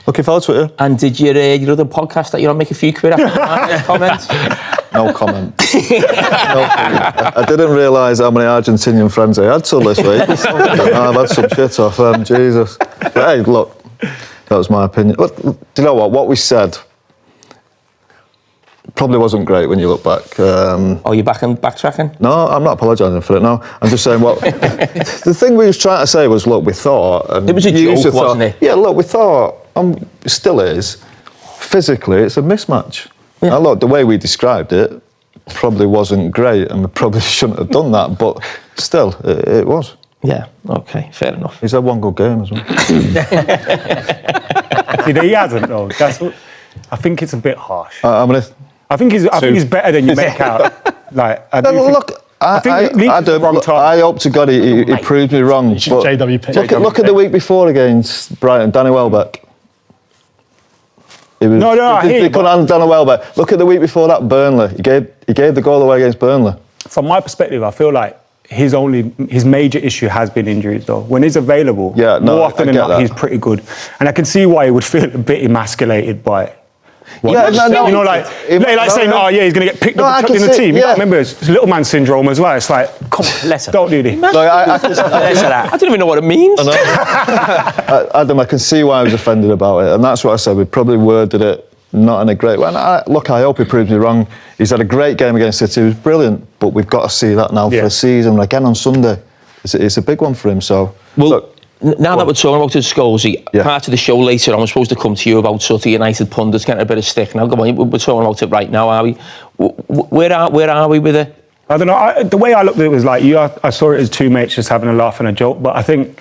Looking forward to it. And did your other podcast that you're on make a few quid after that comments? No comment. I didn't realise how many Argentinian friends I had till this week. I've had some shit off them, Jesus. But hey, look, that was my opinion. But, do you know what? What we said probably wasn't great when you look back. You're backtracking? No, I'm not apologising for it, no. I'm just saying, the thing we was trying to say was, look, we thought... And it was a joke, wasn't it? Yeah, look, we thought, still is, physically, it's a mismatch. Yeah. Look, the way we described it probably wasn't great, and we probably shouldn't have done that, but still, it was. Yeah, okay, fair enough. He's had one good game as well. He hasn't, though. I think it's a bit harsh. I think he's better than you make out. Like, I hope to God he proved me wrong. But look at the week before against Brighton, Danny Welbeck. He couldn't handle Danny Welbeck. Look at the week before that, Burnley. He gave the goal away against Burnley. From my perspective, I feel like his major issue has been injuries, though. When he's available, more often than not, he's pretty good. And I can see why he would feel a bit emasculated by it. Saying, he's going to get picked up in the team. Yeah. Remember, it's little man syndrome as well. It's like, come on, don't do this. I don't even know what it means. Adam, I can see why I was offended about it, and that's what I said. We probably worded it not in a great way. I hope he proves me wrong. He's had a great game against City. He was brilliant, but we've got to see that now for a season. Again on Sunday, it's a big one for him. So, now that we're talking about Scholes, part of the show later on, we're supposed to come to you about sort of United pundits getting a bit of stick. Now, we're talking about it right now, are we? Where are we with it? I don't know. The way I looked at it was like, I saw it as two mates just having a laugh and a joke, but I think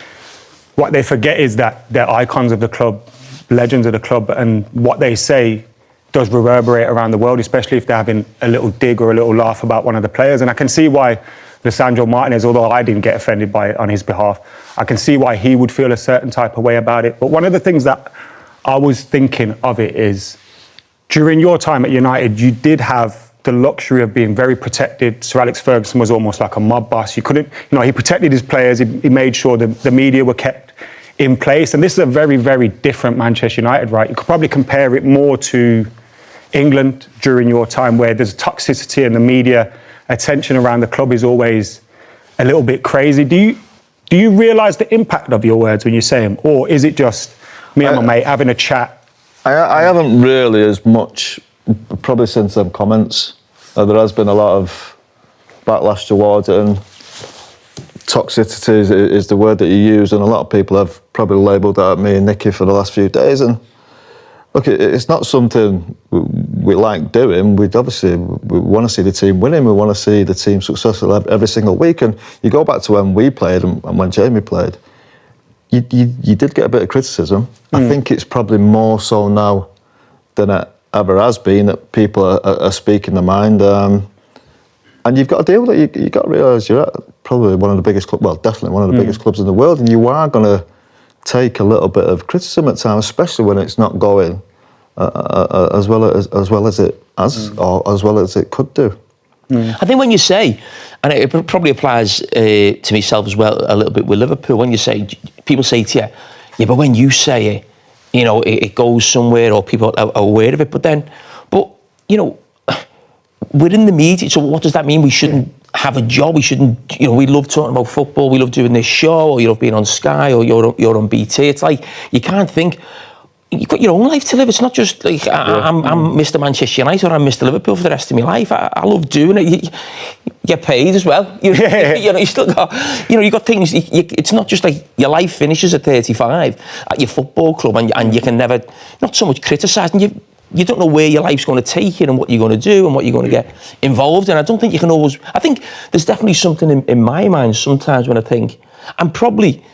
what they forget is that they're icons of the club, legends of the club, and what they say does reverberate around the world, especially if they're having a little dig or a little laugh about one of the players. And I can see why Lisandro Martinez, although I didn't get offended by it on his behalf, I can see why he would feel a certain type of way about it. But one of the things that I was thinking of it is, during your time at United, you did have the luxury of being very protected. Sir Alex Ferguson was almost like a mob boss. You couldn't, he protected his players. He made sure the media were kept in place. And this is a very, very different Manchester United, right? You could probably compare it more to England during your time, where there's toxicity and the media attention around the club is always a little bit crazy. Do you realise the impact of your words when you say them, or is it just me and my mate having a chat? I haven't really as much, probably since them comments. There has been a lot of backlash towards it, and toxicity is the word that you use, and a lot of people have probably labelled that at me and Nicky for the last few days. And look, it's not something we like doing. We want to see the team winning. We want to see the team successful every single week. And you go back to when we played and when Jamie played, you did get a bit of criticism. I think it's probably more so now than it ever has been, that people are speaking their mind. And you've got to deal with it. You've got to realise you're at probably one of the biggest clubs, well, definitely one of the biggest clubs in the world, and you are going to take a little bit of criticism at times, especially when it's not going as well as it has, or as well as it could do. I think when you say, and it probably applies to myself as well a little bit with Liverpool, when you say, people say to you, yeah, but when you say it, it goes somewhere, or people are aware of it, but we're in the media, so what does that mean? We shouldn't have a job, we shouldn't, we love talking about football, we love doing this show, or you love being on Sky, or you're on BT. It's like, you can't think, you've got your own life to live. It's not just like, I'm Mr. Manchester United, or I'm Mr. Liverpool for the rest of my life. I love doing it. You get paid as well. You still got, you got things, it's not just like your life finishes at 35 at your football club, and you can never, not so much criticise, and you don't know where your life's going to take you and what you're going to do and what you're going to get involved in. I don't think you can always... I think there's definitely something in my mind sometimes when I think... And probably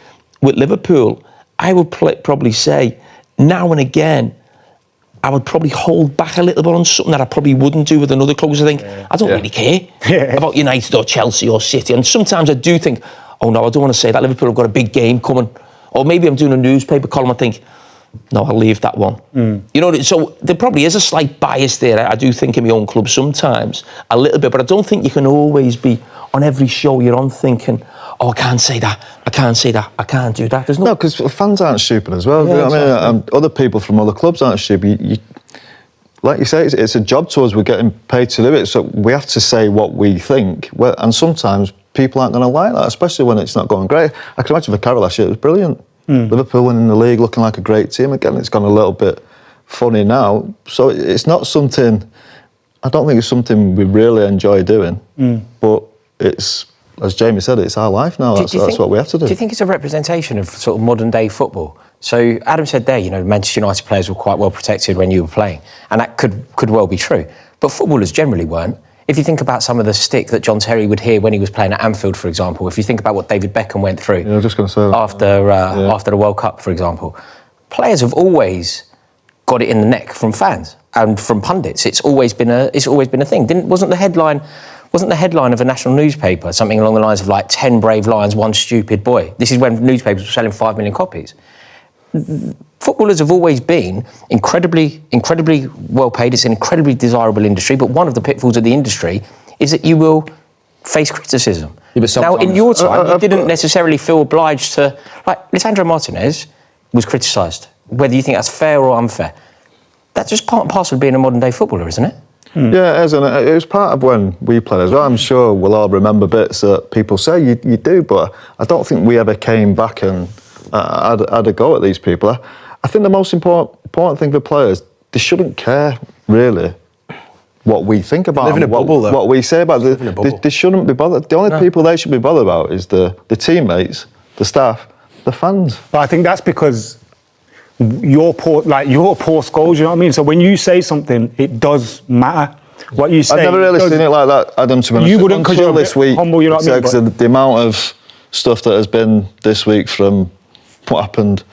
with Liverpool, I would probably say now and again, I would probably hold back a little bit on something that I probably wouldn't do with another club, because I think, I don't really care about United or Chelsea or City. And sometimes I do think, oh no, I don't want to say that. Liverpool have got a big game coming. Or maybe I'm doing a newspaper column, I think, no, I'll leave that one. So there probably is a slight bias there. I do think in my own club sometimes, a little bit, but I don't think you can always be on every show you're on thinking, oh, I can't say that, I can't say that, I can't do that. There's No, because fans aren't stupid as well. Yeah, You know what I exactly. mean? Other people from other clubs aren't stupid. Like you say, it's a job to us. We're getting paid to do it, so we have to say what we think. And sometimes people aren't going to like that, especially when it's not going great. I can imagine for Carroll last year, it was brilliant. Liverpool winning the league, looking like a great team. Again, it's gone a little bit funny now. So it's not something, I don't think it's something we really enjoy doing. But it's, as Jamie said, it's our life now. That's what we have to do. Do you think it's a representation of sort of modern day football? So Adam said there, you know, Manchester United players were quite well protected when you were playing, and that could well be true. But footballers generally weren't. If you think about some of the stick that John Terry would hear when he was playing at Anfield, for example, if you think about what David Beckham went through I was just going to say that. after the World Cup, for example, players have always got it in the neck from fans and from pundits. It's always been a thing. Wasn't the headline of a national newspaper something along the lines of like 10 brave lions, one stupid boy? This is when newspapers were selling 5 million copies. Footballers have always been incredibly well paid. It's an incredibly desirable industry, but one of the pitfalls of the industry is that you will face criticism. Yeah, but now, in sometimes- your time, you didn't necessarily feel obliged to... Like, Lisandro Martinez was criticised, whether you think that's fair or unfair. That's just part and parcel of being a modern-day footballer, isn't it? Yeah, it is, and it was part of when we played as well. I'm sure we'll all remember bits that people say you do, but I don't think we ever came back and had a go at these people. I think the most important thing for players, they shouldn't care, really, what we think about Live in them, a bubble, though. what we say about them. Live in a bubble. They shouldn't be bothered. The only people they should be bothered about is the teammates, the staff, the fans. But I think that's because you're poor Scholes, you know what I mean? So when you say something, it does matter. What you say. I've never really seen it like that, Adam, to be honest. You wouldn't, 'cause you're a this bit week. humble, you know what I mean? Because of the amount of stuff that has been this week from what happened.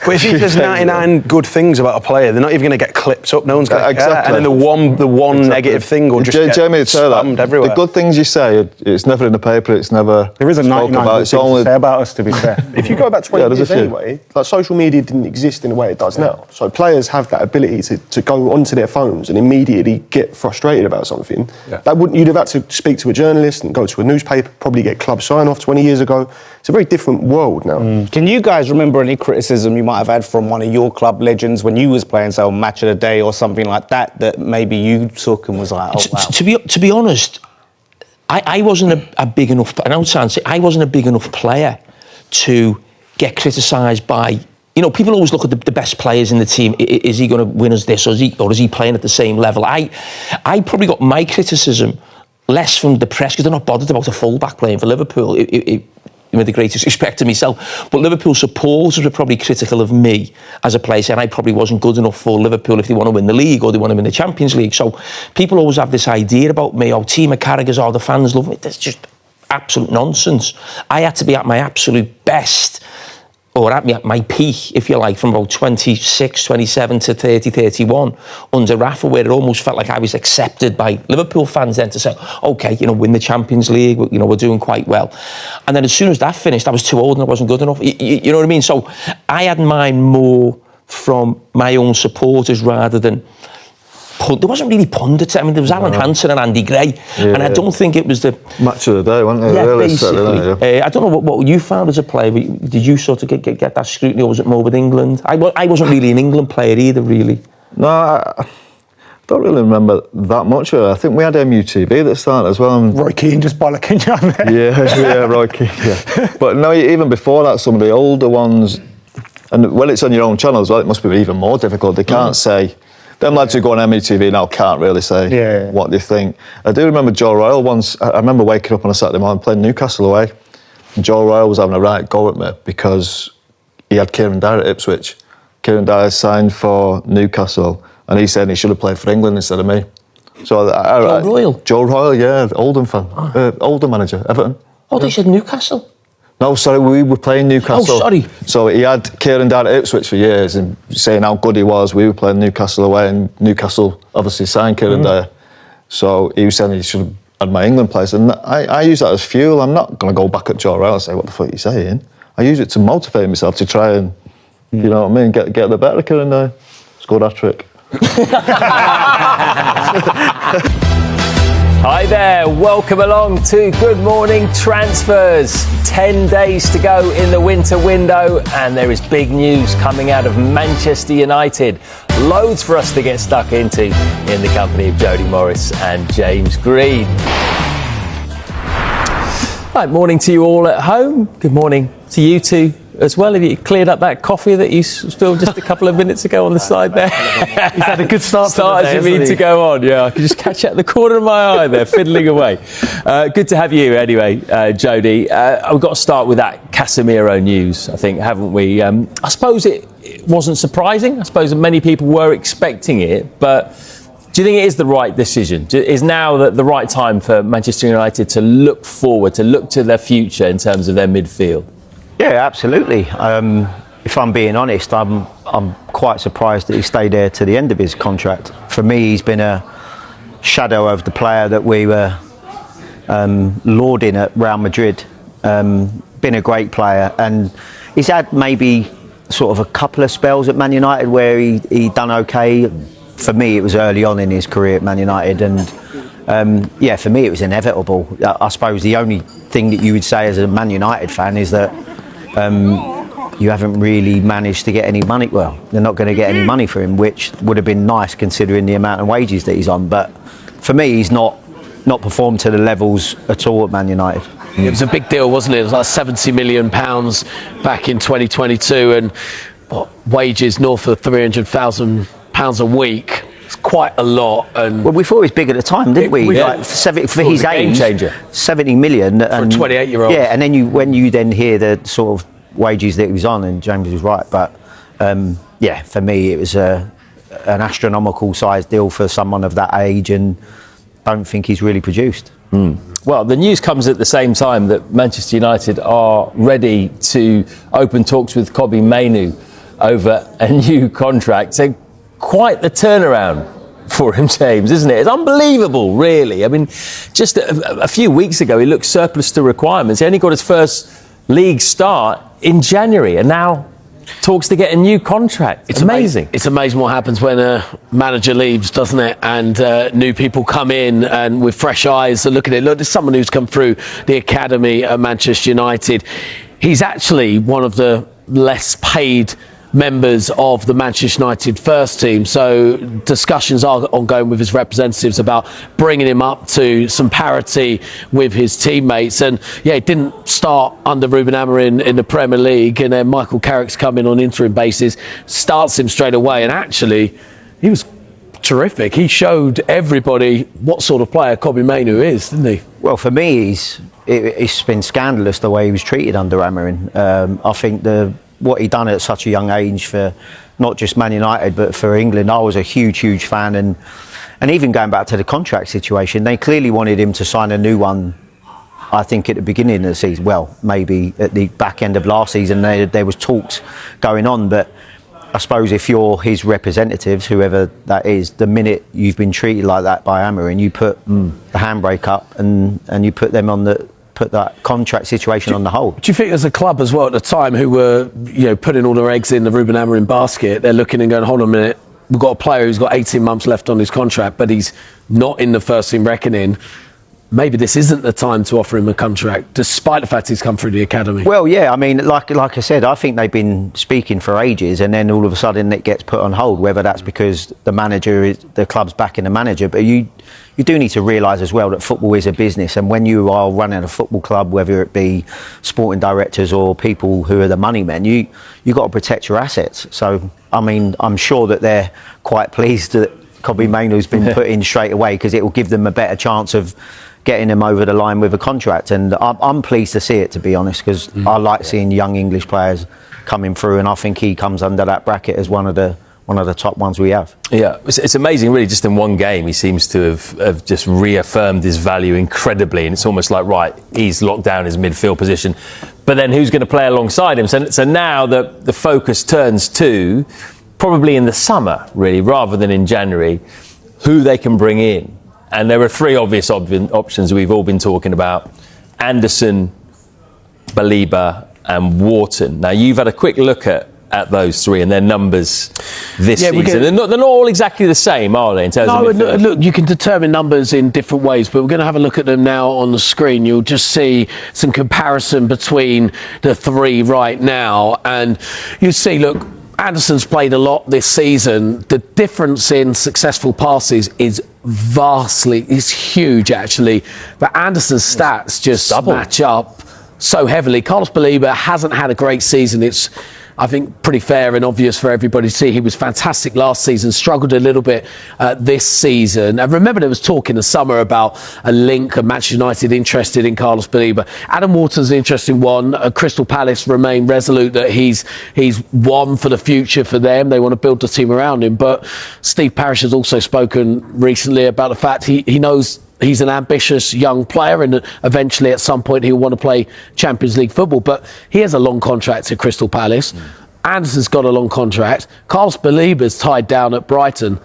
But if there's 99 good things about a player, they're not even going to get clipped up. No one's going to care. Exactly. And then the one negative thing will just get Jamie would say spammed that. everywhere. The good things you say, it's never in the paper. It's never. There isn't spoken 99 about. good It's things only. to say about us, to be fair. If you go back 20 there's a years few. anyway, like social media didn't exist in the way it does now. So players have that ability to go onto their phones and immediately get frustrated about something. You'd have had to speak to a journalist and go to a newspaper, probably get club sign-off 20 years ago. It's a very different world now. Can you guys remember any criticism you might have had from one of your club legends when you was playing, say, on Match of the Day or something like that, that maybe you took and was like, oh, wow. To be honest, I wasn't a big enough. I don't sound sick. I wasn't a big enough player to get criticised by. You know, people always look at the best players in the team. Is he going to win us this, or is he playing at the same level? I probably got my criticism less from the press because they're not bothered about a full-back playing for Liverpool. With the greatest respect to myself, but Liverpool supporters were probably critical of me as a player, saying I probably wasn't good enough for Liverpool if they want to win the league or they want to win the Champions League. So people always have this idea about me, oh, team of Carragher's, oh, the fans love me. That's just absolute nonsense. I had to be at my absolute best, or at my peak, if you like, from about 26, 27 to 30, 31 under Rafa, where it almost felt like I was accepted by Liverpool fans then to say, OK, you know, win the Champions League, you know, we're doing quite well. And then as soon as that finished, I was too old and I wasn't good enough. You know what I mean? So I had mine more from my own supporters rather than... There wasn't really pundits. I mean, there was Alan Hansen and Andy Gray, and I don't think it was the... Match of the day, wasn't it? Yeah, Really basically. I don't know what you found as a player. Did you sort of get that scrutiny, or was it more with England? I wasn't really an England player either, really. No, I don't really remember that much of it. I think we had MUTV that started as well. Roy Keane just bollocking you on there. Yeah, Roy Keane, yeah. But no, even before that, some of the older ones, and when it's on your own channel as well, it must be even more difficult. They can't say... Them lads who go on MUTV now can't really say what they think. I do remember Joe Royle once. I remember waking up on a Saturday morning playing Newcastle away, and Joe Royle was having a right go at me because he had Kieran Dyer at Ipswich. Kieran Dyer signed for Newcastle, and he said he should have played for England instead of me. So Joe Royle? Joe Royle, yeah, the Oldham fan, Oldham manager, Everton. Oh, they said Newcastle. No, sorry, we were playing Newcastle. Oh, sorry. So he had Kieran Dyer at Ipswich for years and saying how good he was. We were playing Newcastle away and Newcastle obviously signed Kieran Dyer. So he was saying he should have had my England place. And I use that as fuel. I'm not going to go back at Joe Royle and say, what the fuck are you saying? I use it to motivate myself to try and, you know what I mean, get the better of Kieran Dyer. Score that trick. Hi there, welcome along to Good Morning Transfers. 10 days to go in the winter window, and there is big news coming out of Manchester United. Loads for us to get stuck into in the company of Jody Morris and James Green. Right, morning to you all at home. Good morning to you two as well. Have you cleared up that coffee that you spilled just a couple of minutes ago on the side there? He's had a good start As you mean to go on, yeah. I could just catch it at the corner of my eye there, fiddling away. Good to have you anyway, Jody. We've got to start with that Casemiro news, I think, haven't we? I suppose it wasn't surprising. I suppose many people were expecting it, but do you think it is the right decision? Is now the right time for Manchester United to look forward, to look to their future in terms of their midfield? Yeah, absolutely. If I'm being honest, I'm quite surprised that he stayed there to the end of his contract. For me, he's been a shadow of the player that we were lauding at Real Madrid. Been a great player, and he's had maybe sort of a couple of spells at Man United where he done okay. For me, it was early on in his career at Man United, and yeah, for me it was inevitable. I suppose the only thing that you would say as a Man United fan is that you haven't really managed to get any money. Well, they're not going to get any money for him, which would have been nice considering the amount of wages that he's on. But for me, he's not performed to the levels at all at Man United. It was a big deal, wasn't it? It was like £70 million back in 2022, and wages north of £300,000 a week. It's quite a lot. And well, we thought it was big at the time, didn't we? Like for his age, changer. 70 million For a 28-year-old. Yeah, and then when you then hear the sort of wages that he was on, and James was right, but yeah, for me it was an astronomical size deal for someone of that age, and don't think he's really produced. Well, the news comes at the same time that Manchester United are ready to open talks with Kobbie Mainoo over a new contract. So quite the turnaround for him, James, isn't it? It's unbelievable, really. I mean, just a few weeks ago, he looked surplus to requirements. He only got his first league start in January, and now talks to get a new contract. It's amazing. It's amazing what happens when a manager leaves, doesn't it? And new people come in and with fresh eyes look at it. Look, there's someone who's come through the academy at Manchester United. He's actually one of the less paid members of the Manchester United first team, so discussions are ongoing with his representatives about bringing him up to some parity with his teammates. And yeah, it didn't start under Ruben Amorim in the Premier League, and then Michael Carrick's come in on interim basis, starts him straight away, and actually he was terrific. He showed everybody what sort of player Kobbie Mainoo is, didn't he? Well, for me, it's been scandalous the way he was treated under Amorim. I think what he done at such a young age for not just Man United but for England, I was a huge fan, and even going back to the contract situation, they clearly wanted him to sign a new one. I think at the beginning of the season, well, maybe at the back end of last season, there was talks going on, but I suppose if you're his representatives, whoever that is, the minute you've been treated like that by Amorim, you put the handbrake up and you put them on put that contract situation on the hold. Do you think as a club as well at the time who were, putting all their eggs in the Ruben Amorim basket, they're looking and going, hold on a minute, we've got a player who's got 18 months left on his contract, but he's not in the first team reckoning. Maybe this isn't the time to offer him a contract, despite the fact he's come through the academy. Well, yeah, I mean, like I said, I think they've been speaking for ages, and then all of a sudden it gets put on hold, whether that's because the club's backing the manager. But you do need to realise as well that football is a business, and when you are running a football club, whether it be sporting directors or people who are the money men, you got to protect your assets. So, I mean, I'm sure that they're quite pleased that Kobbie Mainoo's been put in straight away, because it will give them a better chance of getting him over the line with a contract. And I'm pleased to see it, to be honest, because I like seeing young English players coming through, and I think he comes under that bracket as one of the top ones we have. Yeah, it's amazing, really. Just in one game, he seems to have just reaffirmed his value incredibly, and it's almost like, right, he's locked down his midfield position, but then who's going to play alongside him? So now the focus turns to, probably in the summer, really, rather than in January, who they can bring in. And there are three obvious options we've all been talking about: Anderson, Baliba and Wharton. Now, you've had a quick look at at those three and their numbers this Yeah, season? They're not all exactly the same, are they, in terms of midfield? Look, you can determine numbers in different ways, but we're going to have a look at them now on the screen. You'll just see some comparison between the three right now, and you see, look, Anderson's played a lot this season. The difference in successful passes is huge, actually. But Anderson's stats just match up so heavily. Carlos Baleba hasn't had a great season. It's, I think, pretty fair and obvious for everybody to see. He was fantastic last season, struggled a little bit this season. And remember, there was talk in the summer about a link of Manchester United interested in Carlos Baleba. Adam Wharton's an interesting one. Crystal Palace remain resolute that he's one for the future for them. They want to build the team around him. But Steve Parish has also spoken recently about the fact he knows he's an ambitious young player, and eventually at some point he'll want to play Champions League football. But he has a long contract at Crystal Palace. Anderson's got a long contract. Carlos Baleba's tied down at Brighton.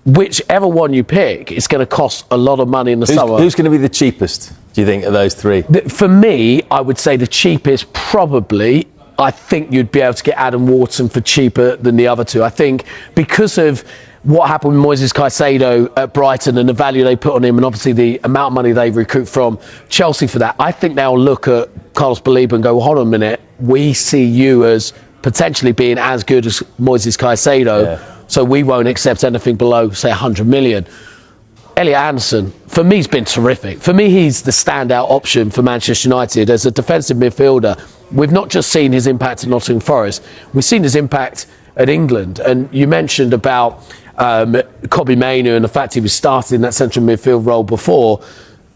Whichever one you pick, it's going to cost a lot of money in the summer. Who's going to be the cheapest, do you think, of those three? For me, I would say the cheapest probably. I think you'd be able to get Adam Wharton for cheaper than the other two. I think because of what happened with Moises Caicedo at Brighton and the value they put on him, and obviously the amount of money they recruit from Chelsea for that, I think they'll look at Carlos Baleba and go, well, hold on a minute, we see you as potentially being as good as Moises Caicedo, so we won't accept anything below, say, 100 million. Elliot Anderson, for me, has been terrific. For me, he's the standout option for Manchester United as a defensive midfielder. We've not just seen his impact at Nottingham Forest, we've seen his impact at England. And you mentioned about Kobbie Mainoo and the fact he was starting in that central midfield role before.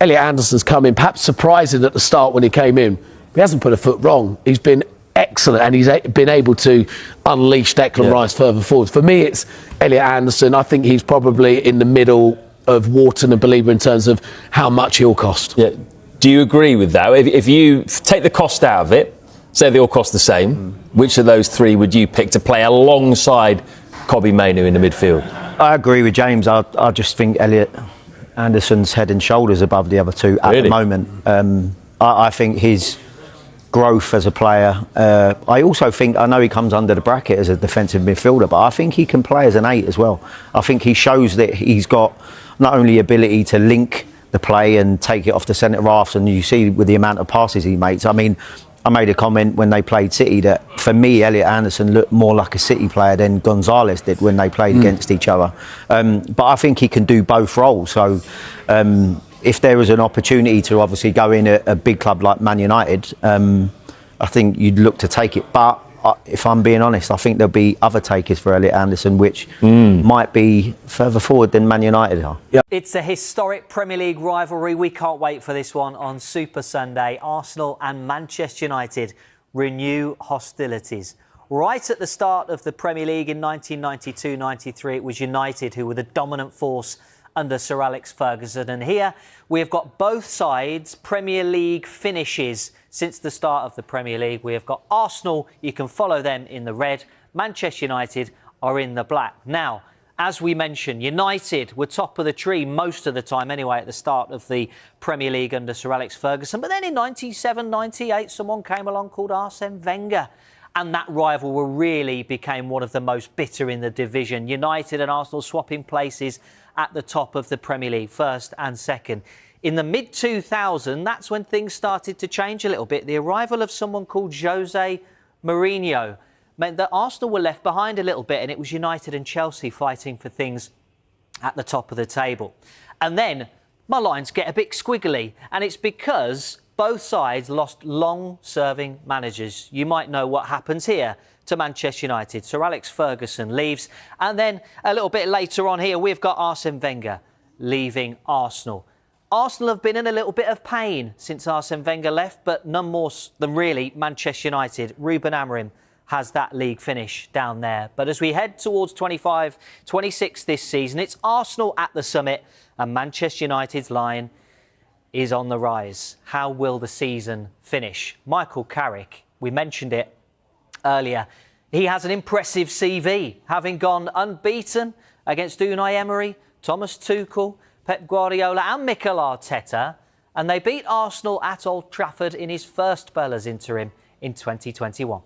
Elliot Anderson's come in, perhaps surprising at the start when he came in. He hasn't put a foot wrong. He's been excellent, and he's been able to unleash Declan Rice further forward. For me, it's Elliot Anderson. I think he's probably in the middle of Wharton and Baleba in terms of how much he'll cost. Yeah. Do you agree with that? If you take the cost out of it, say they all cost the same, which of those three would you pick to play alongside Kobbie Mainoo in the midfield? I agree with James. I just think Elliot Anderson's head and shoulders above the other two at the moment. I think his growth as a player, I also think, I know he comes under the bracket as a defensive midfielder, but I think he can play as an 8 as well. I think he shows that he's got not only ability to link the play and take it off the centre halves, and you see with the amount of passes he makes. I mean, I made a comment when they played City that for me, Elliot Anderson looked more like a City player than Gonzalez did when they played against each other. But I think he can do both roles. So if there was an opportunity to obviously go in a big club like Man United, I think you'd look to take it. But if I'm being honest, I think there'll be other takers for Elliot Anderson, which might be further forward than Man United are. It's a historic Premier League rivalry. We can't wait for this one on Super Sunday. Arsenal and Manchester United renew hostilities. Right at the start of the Premier League in 1992-93, it was United who were the dominant force under Sir Alex Ferguson. And here we have got both sides Premier League finishes since the start of the Premier League. We have got Arsenal, you can follow them in the red. Manchester United are in the black. Now, as we mentioned, United were top of the tree most of the time anyway at the start of the Premier League under Sir Alex Ferguson. But then in 97-98, someone came along called Arsene Wenger. And that rivalry really became one of the most bitter in the division. United and Arsenal swapping places at the top of the Premier League, first and second. In the mid-2000s, that's when things started to change a little bit. The arrival of someone called Jose Mourinho meant that Arsenal were left behind a little bit, and it was United and Chelsea fighting for things at the top of the table. And then my lines get a bit squiggly, and it's because both sides lost long-serving managers. You might know what happens here to Manchester United. Sir Alex Ferguson leaves. And then a little bit later on here, we've got Arsene Wenger leaving Arsenal. Arsenal have been in a little bit of pain since Arsene Wenger left, but none more than really Manchester United. Ruben Amorim has that league finish down there. But as we head towards 25-26 this season, it's Arsenal at the summit and Manchester United's line is on the rise. How will the season finish? Michael Carrick, we mentioned it earlier, he has an impressive CV, having gone unbeaten against Unai Emery, Thomas Tuchel, Pep Guardiola and Mikel Arteta, and they beat Arsenal at Old Trafford in his first spell as interim in 2021.